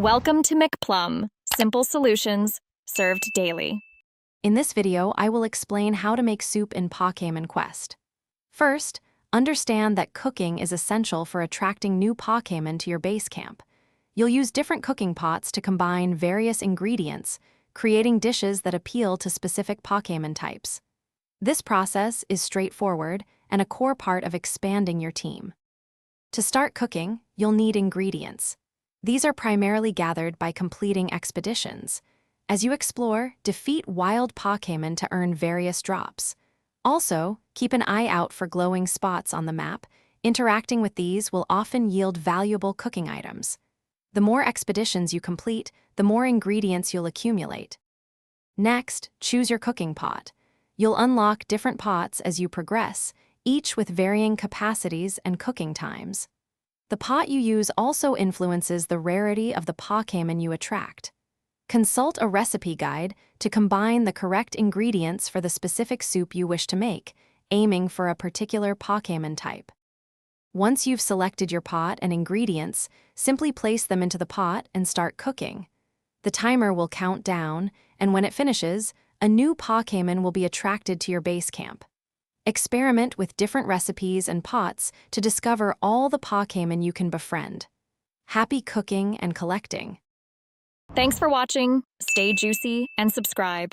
Welcome to McPlum, simple solutions served daily. In this video, I will explain how to make soup in Pokémon Quest. First, understand that cooking is essential for attracting new Pokémon to your base camp. You'll use different cooking pots to combine various ingredients, creating dishes that appeal to specific Pokémon types. This process is straightforward and a core part of expanding your team. To start cooking, you'll need ingredients. These are primarily gathered by completing expeditions. As you explore, defeat wild Pokémon to earn various drops. Also, keep an eye out for glowing spots on the map. Interacting with these will often yield valuable cooking items. The more expeditions you complete, the more ingredients you'll accumulate. Next, choose your cooking pot. You'll unlock different pots as you progress, each with varying capacities and cooking times. The pot you use also influences the rarity of the Pokémon you attract. Consult a recipe guide to combine the correct ingredients for the specific soup you wish to make, aiming for a particular Pokémon type. Once you've selected your pot and ingredients, simply place them into the pot and start cooking. The timer will count down, and when it finishes, a new Pokémon will be attracted to your base camp. Experiment with different recipes and pots to discover all the Pokémon you can befriend. Happy cooking and collecting! Thanks for watching, stay juicy, and subscribe.